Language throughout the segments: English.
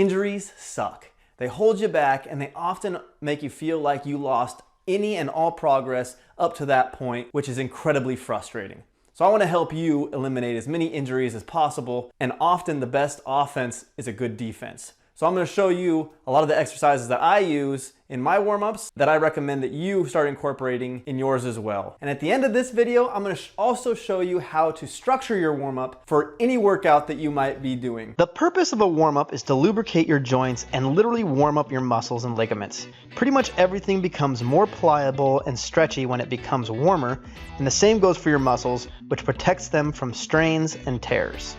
Injuries suck. They hold you back and they often make you feel like you lost any and all progress up to that point, which is incredibly frustrating. So I want to help you eliminate as many injuries as possible, and often the best offense is a good defense. So I'm going to show you a lot of the exercises that I use in my warm-ups that I recommend that you start incorporating in yours as well. And at the end of this video, I'm going to also show you how to structure your warm-up for any workout that you might be doing. The purpose of a warm-up is to lubricate your joints and literally warm up your muscles and ligaments. Pretty much everything becomes more pliable and stretchy when it becomes warmer, and the same goes for your muscles, which protects them from strains and tears.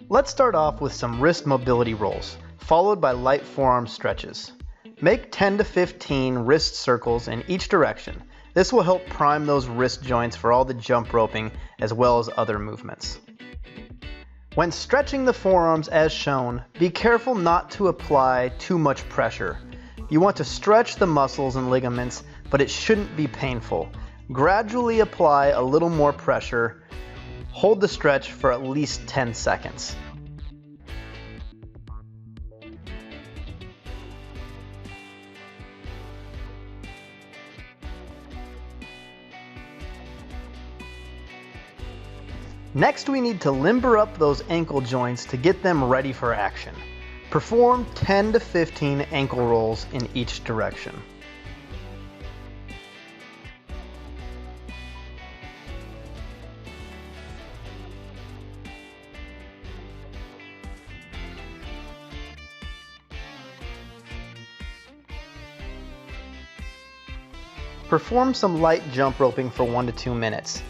Let's start off with some wrist mobility rolls, followed by light forearm stretches. Make 10 to 15 wrist circles in each direction. This will help prime those wrist joints for all the jump roping as well as other movements. When stretching the forearms as shown, be careful not to apply too much pressure. You want to stretch the muscles and ligaments, but it shouldn't be painful. Gradually apply a little more pressure. Hold the stretch for at least 10 seconds. Next, we need to limber up those ankle joints to get them ready for action. Perform 10 to 15 ankle rolls in each direction. Perform some light jump roping for 1 to 2 minutes.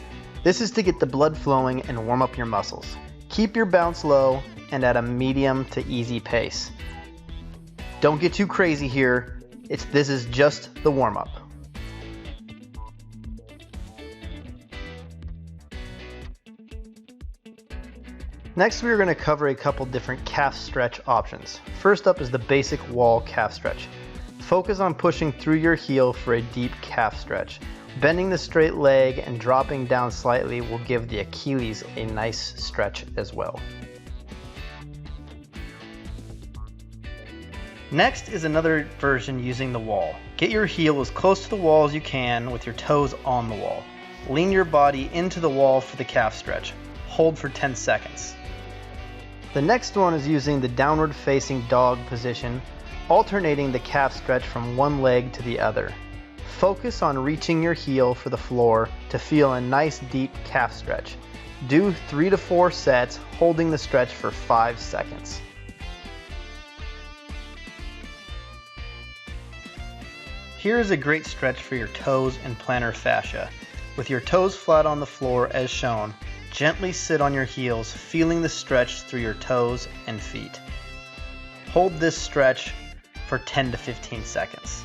This is to get the blood flowing and warm up your muscles. Keep your bounce low and at a medium to easy pace. Don't get too crazy here. This is just the warm-up. Next, we are going to cover a couple different calf stretch options. First up is the basic wall calf stretch. Focus on pushing through your heel for a deep calf stretch. Bending the straight leg and dropping down slightly will give the Achilles a nice stretch as well. Next is another version using the wall. Get your heel as close to the wall as you can with your toes on the wall. Lean your body into the wall for the calf stretch. Hold for 10 seconds. The next one is using the downward facing dog position, alternating the calf stretch from one leg to the other. Focus on reaching your heel for the floor to feel a nice deep calf stretch. Do 3 to 4 sets, holding the stretch for 5 seconds. Here is a great stretch for your toes and plantar fascia. With your toes flat on the floor as shown, gently sit on your heels, feeling the stretch through your toes and feet. Hold this stretch for 10 to 15 seconds.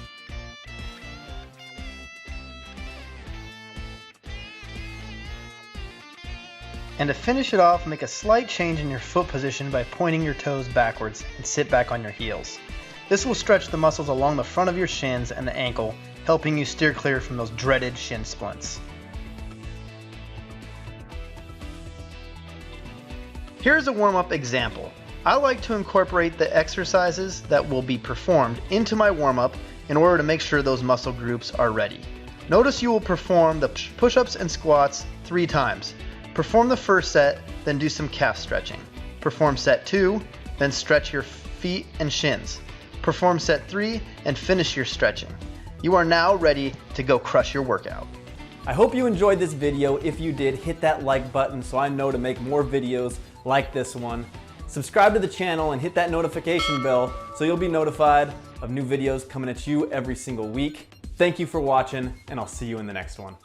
And to finish it off, make a slight change in your foot position by pointing your toes backwards and sit back on your heels. This will stretch the muscles along the front of your shins and the ankle, helping you steer clear from those dreaded shin splints. Here's a warm-up example. I like to incorporate the exercises that will be performed into my warm-up in order to make sure those muscle groups are ready. Notice you will perform the push-ups and squats 3 times. Perform the first set, then do some calf stretching. Perform set 2, then stretch your feet and shins. Perform set 3 and finish your stretching. You are now ready to go crush your workout. I hope you enjoyed this video. If you did, hit that like button so I know to make more videos like this one. Subscribe to the channel and hit that notification bell so you'll be notified of new videos coming at you every single week. Thank you for watching, and I'll see you in the next one.